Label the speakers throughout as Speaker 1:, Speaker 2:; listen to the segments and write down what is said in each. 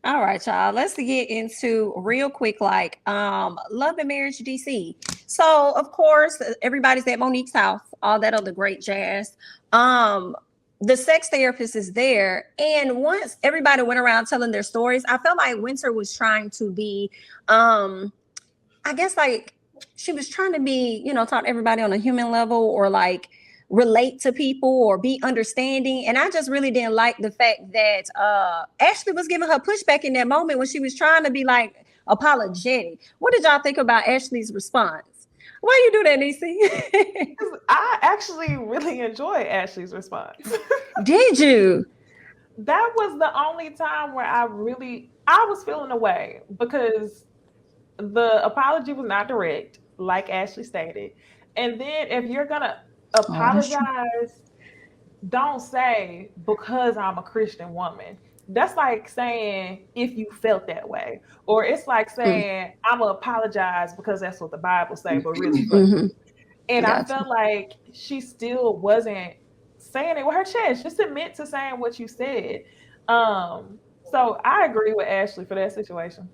Speaker 1: All right, y'all. Let's get into real quick, like love and marriage DC. So of course, everybody's at Monique's house, all that other great jazz. Um, the sex therapist is there, and once everybody went around telling their stories, I felt like Winter was trying to be um I guess like she was trying to be, talk to everybody on a human level or like relate to people or be understanding. And I just really didn't like the fact that Ashley was giving her pushback in that moment when she was trying to be like apologetic. What did y'all think about Ashley's response? Why you do that, Nisi?
Speaker 2: 'Cause I actually really enjoy Ashley's response.
Speaker 1: Did you?
Speaker 2: That was the only time where I was feeling away because the apology was not direct, like Ashley stated. And then if you're gonna
Speaker 1: Oh, that's true.
Speaker 2: apologize, don't say because I'm a Christian woman. That's like saying if you felt that way. Or it's like
Speaker 1: Mm,
Speaker 2: saying I'm gonna apologize because that's what the Bible say, but really fuck you.
Speaker 1: mm-hmm.
Speaker 2: And I
Speaker 1: Gotcha.
Speaker 2: felt like she still wasn't saying it with her chest. Just admit to saying what you said. So I agree with Ashley for that situation.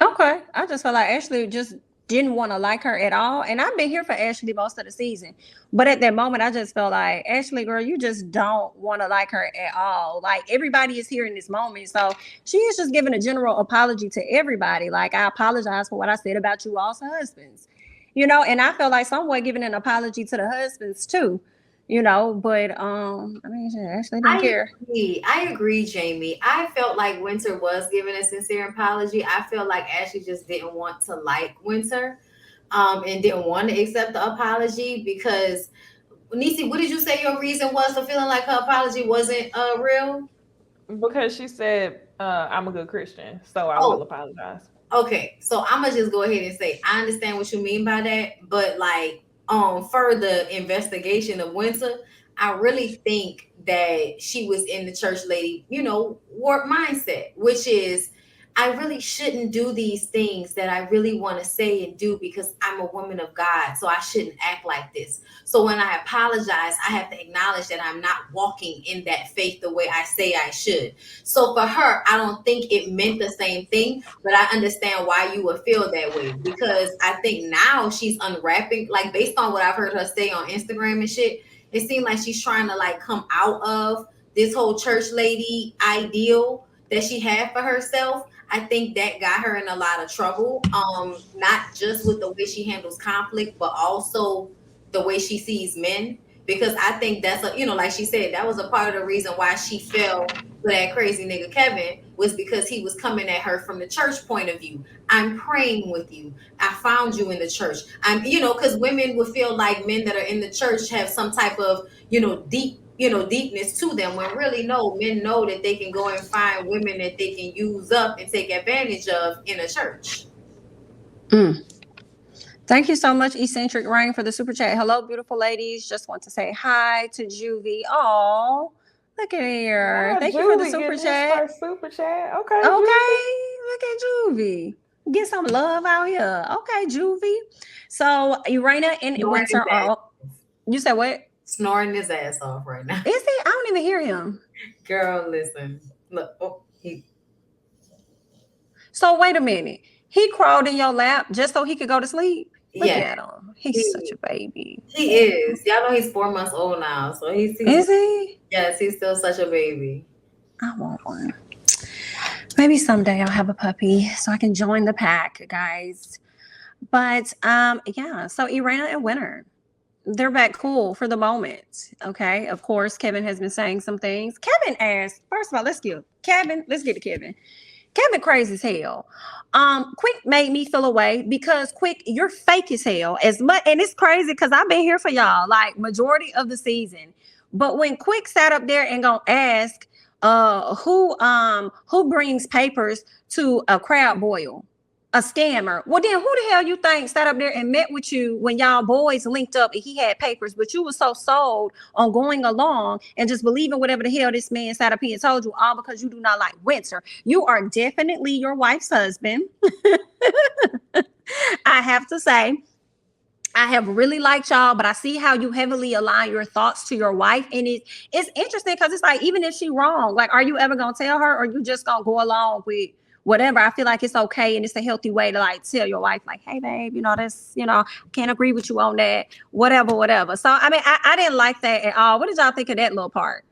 Speaker 1: Okay. I just felt like Ashley just didn't want to like her at all. And I've been here for Ashley most of the season. But at that moment, I just felt like, Ashley, girl, you just don't want to like her at all. Like everybody is here in this moment. So she is just giving a general apology to everybody. Like, I apologize for what I said about you all's husbands. And I felt like someone giving an apology to the husbands too. But I mean, shit, Ashley didn't
Speaker 3: I
Speaker 1: care.
Speaker 3: agree. I agree, Jamie. I felt like Winter was giving a sincere apology. I felt like Ashley just didn't want to like Winter, and didn't want to accept the apology because Nisi, what did you say your reason was for feeling like her apology wasn't real?
Speaker 2: Because she said, I'm a good Christian, so I will
Speaker 3: Oh,
Speaker 2: apologize.
Speaker 3: okay. So I'm gonna just go ahead and say I understand what you mean by that, but like further investigation of Winter, I really think that she was in the church lady, warp mindset, which is I really shouldn't do these things that I really want to say and do because I'm a woman of God, so I shouldn't act like this. So when I apologize, I have to acknowledge that I'm not walking in that faith the way I say I should. So for her, I don't think it meant the same thing, but I understand why you would feel that way because I think now she's unwrapping, like based on what I've heard her say on Instagram and shit, it seemed like she's trying to like come out of this whole church lady ideal that she had for herself. I think that got her in a lot of trouble. Not just with the way she handles conflict, but also the way she sees men. Because I think that's like she said, that was a part of the reason why she fell for that crazy nigga Kevin was because he was coming at her from the church point of view. I'm praying with you. I found you in the church. Because women would feel like men that are in the church have some type of, deepness to them when really no, men know that they can go and find women that they can use up and take advantage of in a church.
Speaker 1: Mm. Thank you so much, Eccentric Rain, for the super chat. Hello, beautiful ladies. Just want to say hi to Juvie. Oh, look at here.
Speaker 2: Not
Speaker 1: Thank you for the
Speaker 2: Julie
Speaker 1: super
Speaker 2: getting his
Speaker 1: chat.
Speaker 2: first super chat. Okay, Julie.
Speaker 1: Okay, look at Juvie. Get some love out here. Okay, Juvie. So Urana and
Speaker 3: Snoring his
Speaker 1: Winter
Speaker 3: ass,
Speaker 1: are. You said what?
Speaker 3: snoring his ass off right now.
Speaker 1: Is he? I don't even hear him.
Speaker 3: Girl, listen. Look, oh, he
Speaker 1: So wait a minute. He crawled in your lap just so he could go to sleep. Look
Speaker 3: yeah,
Speaker 1: at him. He's such
Speaker 3: he
Speaker 1: a baby.
Speaker 3: he is. Y'all know he's 4 months old now, so he's
Speaker 1: Is he?
Speaker 3: yes, he's still such a baby.
Speaker 1: I want one. Maybe someday I'll have a puppy so I can join the pack, guys. But yeah, so Iran and Winter, they're back cool for the moment. Okay. Of course, Kevin has been saying some things. Kevin asked, first of all, let's get to Kevin. Kevin crazy as hell. Quick made me feel away because Quick, you're fake as hell. As much and it's crazy because I've been here for y'all like majority of the season. But when Quick sat up there and gonna ask who brings papers to a crowd boil, a scammer. Well, then who the hell you think sat up there and met with you when y'all boys linked up and he had papers, but you were so sold on going along and just believing whatever the hell this man sat up here and told you, all because you do not like Winter. You are definitely your wife's husband. I have to say. I have really liked y'all, but I see how you heavily align your thoughts to your wife. And it's interesting because it's like, even if she wrong, like, are you ever going to tell her, or you just going to go along with whatever? I feel like it's okay. And it's a healthy way to like tell your wife, like, hey, babe, that's, can't agree with you on that, whatever. So, I mean, I didn't like that at all. What did y'all think of that little part?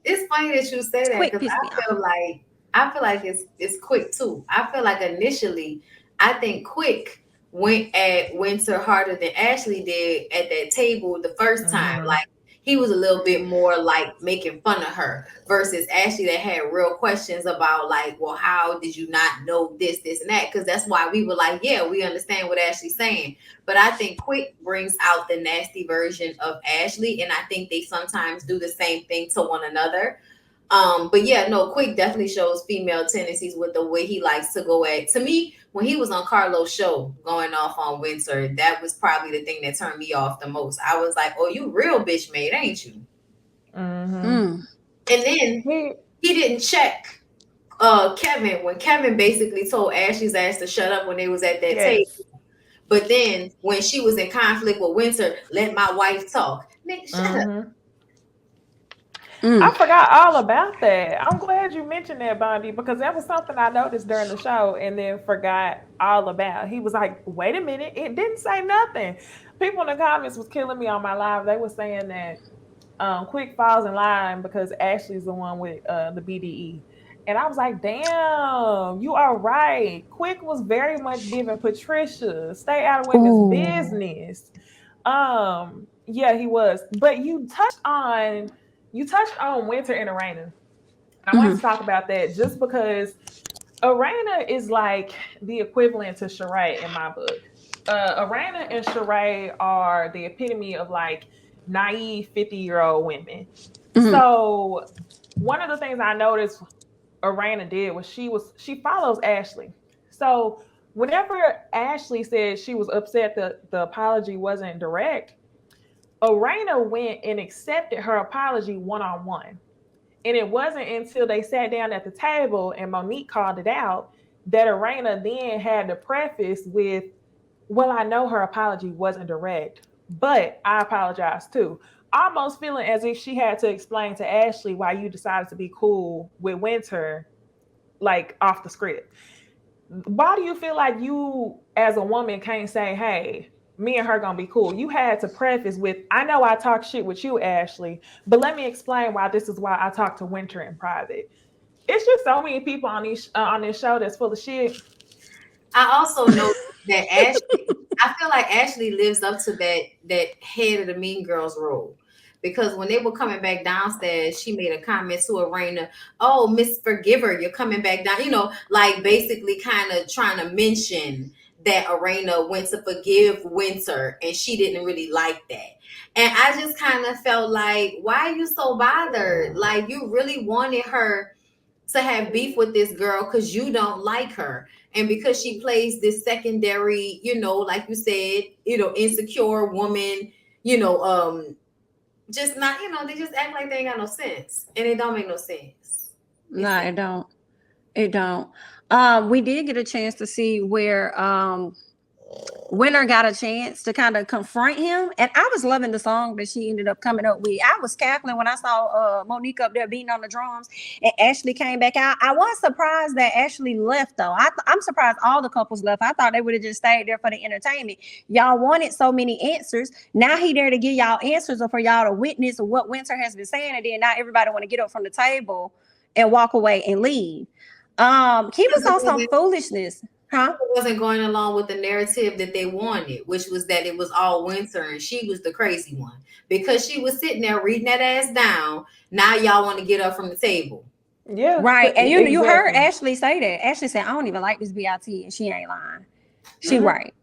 Speaker 3: It's funny that you say that,
Speaker 1: Quick
Speaker 3: because
Speaker 1: pissed me
Speaker 3: I feel like it's Quick too. I feel like initially, I think Quick went at Winter harder than Ashley did at that table the first time. Like, he was a little bit more like making fun of her versus Ashley that had real questions about like, well, how did you not know this, and that? Because that's why we were like, yeah, we understand what Ashley's saying. But I think Quick brings out the nasty version of Ashley, and I think they sometimes do the same thing to one another. But yeah, no, Quick definitely shows female tendencies with the way he likes to go at. To me, when he was on Carlos' show going off on Winter, that was probably the thing that turned me off the most. I was like, oh, you real bitch made, ain't you? And then he didn't check Kevin when Kevin basically told Ashley's ass to shut up when they was at that table. But then when she was in conflict with Winter, let my wife talk. Nigga, shut up.
Speaker 2: I forgot all about that. I'm glad you mentioned that, Bondi, because that was something I noticed during the show and then forgot all about. He was like, wait a minute, it didn't say nothing. People in the comments was killing me on my live. They were saying that Quick falls in line because Ashley's the one with the BDE. And I was like, damn, you are right. Quick was very much giving Patricia, stay out of women's business. Yeah, he was. But you touched on Winter and Arena. I want to talk about that just because Arena is like the equivalent to Sheree in my book. Arena and Sheree are the epitome of like naive 50-year-old women. So one of the things I noticed Arena did was she follows Ashley. So whenever Ashley said she was upset that the apology wasn't direct, Arena went and accepted her apology one-on-one. And it wasn't until they sat down at the table and Monique called it out that Arena then had to preface with, well, I know her apology wasn't direct, but I apologize too. Almost feeling as if she had to explain to Ashley why you decided to be cool with Winter, like off the script. Why do you feel like you as a woman can't say, hey, me and her gonna be cool? You had to preface with, I know I talk shit with you, Ashley, but let me explain why this is why I talk to Winter in private. It's just so many people on this show that's full of shit.
Speaker 3: I also know that Ashley, I feel like Ashley lives up to that head of the Mean Girls role. Because when they were coming back downstairs, she made a comment to Arena, oh, Miss Forgiver, you're coming back down. Like basically kind of trying to mention that Arena went to forgive Winter, and she didn't really like that. And I just kind of felt like, why are you so bothered? Like, you really wanted her to have beef with this girl because you don't like her. And because she plays this secondary, like you said, insecure woman, just not, they just act like they ain't got no sense, and it don't make no sense.
Speaker 1: No, it don't. It don't. We did get a chance to see where Winter got a chance to kind of confront him, and I was loving the song that she ended up coming up with. I was cackling when I saw Monique up there beating on the drums, and Ashley came back out. I was surprised that Ashley left, though. I'm surprised all the couples left. I thought they would have just stayed there for the entertainment. Y'all wanted so many answers. Now he there to give y'all answers, or for y'all to witness what Winter has been saying, and then now everybody want to get up from the table and walk away and leave. He was on some foolishness. Huh?
Speaker 3: It wasn't going along with the narrative that they wanted, which was that it was all Winter and she was the crazy one. Because she was sitting there reading that ass down, now y'all want to get up from the table.
Speaker 2: Yeah.
Speaker 1: Right. And you heard Ashley say that. Ashley said, I don't even like this BIT, and she ain't lying. She right.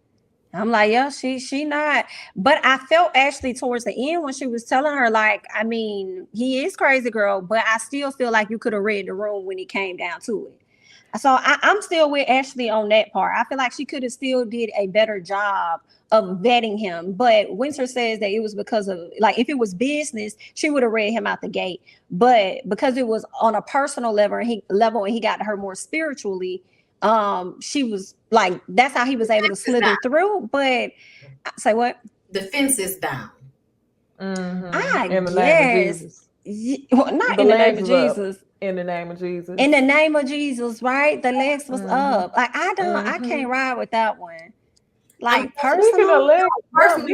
Speaker 1: I'm like, yeah, she not. But I felt Ashley towards the end when she was telling her, like, I mean, he is crazy, girl, but I still feel like you could have read the room when it came down to it. So I'm still with Ashley on that part. I feel like she could have still did a better job of vetting him. But Winter says that it was because of, like, if it was business, she would have read him out the gate. But because it was on a personal level and he got to her more spiritually, she was like, that's how he was able to slither through. But say what?
Speaker 3: The fence is down.
Speaker 1: I
Speaker 2: In the
Speaker 1: guess.
Speaker 2: name of Jesus.
Speaker 1: Well, not
Speaker 2: The
Speaker 1: in the name
Speaker 2: legs
Speaker 1: of
Speaker 2: up.
Speaker 1: Jesus.
Speaker 2: In the name of Jesus.
Speaker 1: In the name of Jesus, right? The legs was up. Like I can't ride with that one. Like
Speaker 2: Speaking of
Speaker 1: personal.
Speaker 2: legs,
Speaker 3: Personally,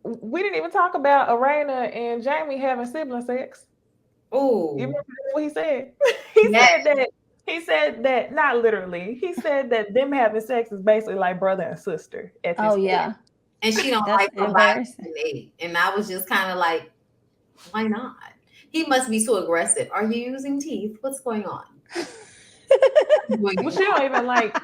Speaker 2: we didn't even talk about Arena and Jamie having sibling sex.
Speaker 3: Oh,
Speaker 2: You remember what he said? He said that not literally. He said that them having sex is basically like brother and sister at this point.
Speaker 1: Yeah.
Speaker 3: And she don't
Speaker 1: That's
Speaker 3: like embarrassing. And I was just kind of like, why not? He must be too aggressive. Are you using teeth? What's going on?
Speaker 2: Well, she don't even like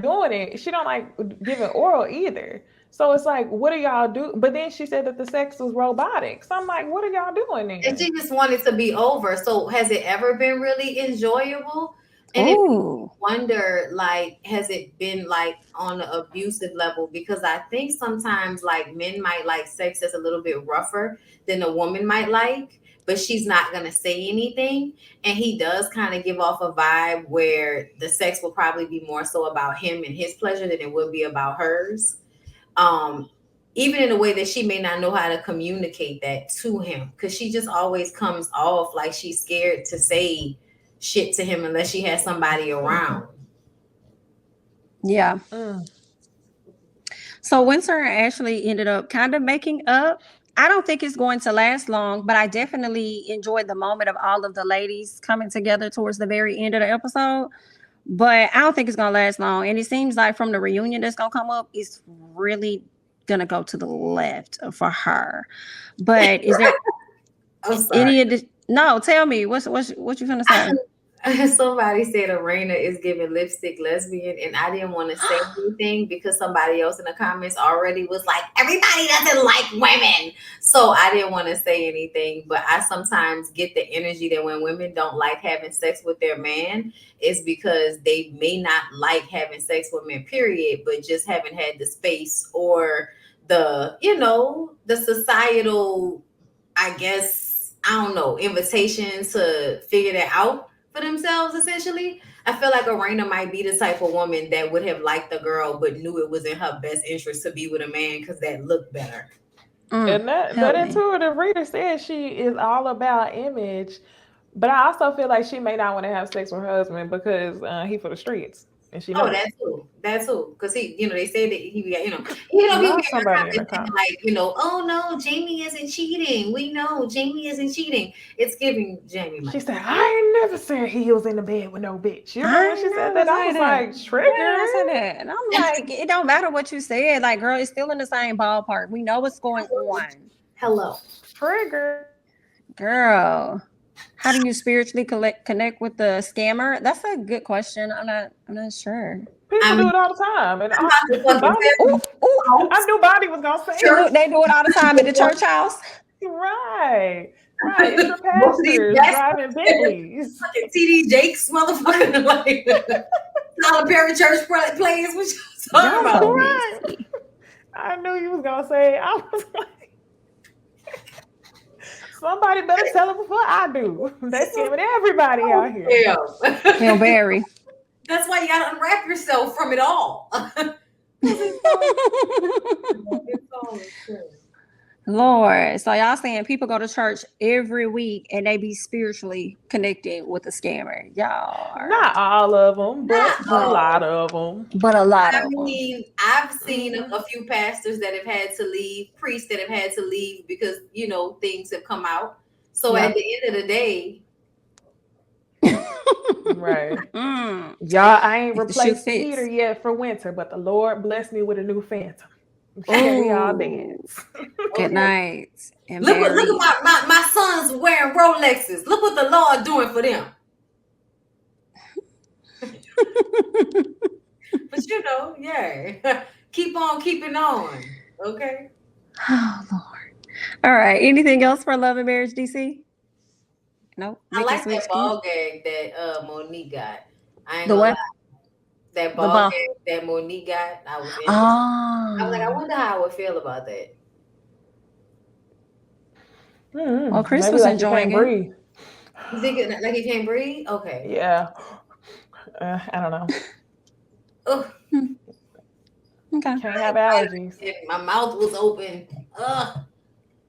Speaker 2: doing it. She don't like giving oral either. So it's like, what do y'all do? But then she said that the sex was robotic. So I'm like, what are y'all doing then?
Speaker 3: And she just wanted to be over. So has it ever been really enjoyable? And if you wonder, like, has it been like on an abusive level? Because I think sometimes like men might like sex that's a little bit rougher than a woman might like, but she's not going to say anything. And he does kind of give off a vibe where the sex will probably be more so about him and his pleasure than it would be about hers. Even in a way that she may not know how to communicate that to him, because she just always comes off like she's scared to say shit to him unless she has somebody around.
Speaker 1: Yeah. So Winter actually ended up kind of making up. I don't think it's going to last long, but I definitely enjoyed the moment of all of the ladies coming together towards the very end of the episode. But I don't think it's going to last long. And it seems like from the reunion that's going to come up, it's really going to go to the left for her. But is there no, tell me, what you going to say?
Speaker 3: Somebody said Arena is giving lipstick lesbian, and I didn't want to say anything because somebody else in the comments already was like, everybody doesn't like women. So I didn't want to say anything, but I sometimes get the energy that when women don't like having sex with their man, it's because they may not like having sex with men, period, but just haven't had the space or the societal, I guess, I don't know, invitation to figure that out for themselves, essentially. I feel like Arena might be the type of woman that would have liked the girl but knew it was in her best interest to be with a man because that looked better.
Speaker 2: And that intuitive reader says she is all about image, but I also feel like she may not want to have sex with her husband because he for the streets. And she knows.
Speaker 3: That's who. Because he, they said that he, people get somebody like, oh no, Jamie isn't cheating. We know Jamie isn't cheating. It's giving Jamie.
Speaker 2: She said, I ain't never said he was in the bed with no bitch. You know when she said that, I was like, trigger.
Speaker 1: I said that. And I'm like, it don't matter what you said. Like, girl, it's still in the same ballpark. We know what's going on.
Speaker 3: Hello.
Speaker 2: Trigger.
Speaker 1: Girl. How do you spiritually connect with the scammer? That's a good question. I'm not sure.
Speaker 2: People do it all the time. And I knew Bonnie was gonna say it.
Speaker 1: They do it all the time at the church house.
Speaker 2: Right. It's your pastors driving Bentleys.
Speaker 3: Fucking TD Jakes, motherfucker. Like Tyler Perry church plays. What you talking about?
Speaker 2: Right. I knew you was gonna say it. I was like, somebody better tell it before I do. They're scamming everybody out here.
Speaker 1: Hail Barry.
Speaker 3: That's why you gotta unwrap yourself from it all.
Speaker 1: Lord, so y'all saying people go to church every week and they be spiritually connected with a scammer. Y'all.
Speaker 2: Not all of them, but a lot of them.
Speaker 1: I
Speaker 3: mean, I've seen a few pastors that have had to leave, priests that have had to leave because, things have come out. So at the end of the day.
Speaker 2: Right. Y'all, I ain't replaced Peter yet for Winter, but the Lord blessed me with a new Phantom. We all dance.
Speaker 1: Good night. And
Speaker 3: look at my sons wearing Rolexes. Look what the Lord doing for them. But keep on keeping on. Okay.
Speaker 1: Oh Lord. All right. Anything else for Love and Marriage, DC? Nope.
Speaker 3: I like that ball gag that Monique got. I ain't
Speaker 1: the what?
Speaker 3: Lie. That ball gag that Monique got. I was like, I wonder how I would feel about that.
Speaker 1: Well, Chris was enjoying it.
Speaker 3: You think like he can't breathe? Okay.
Speaker 2: Yeah. I don't know.
Speaker 3: Ugh.
Speaker 1: Okay.
Speaker 2: Can't have allergies.
Speaker 3: My mouth was open. Ugh.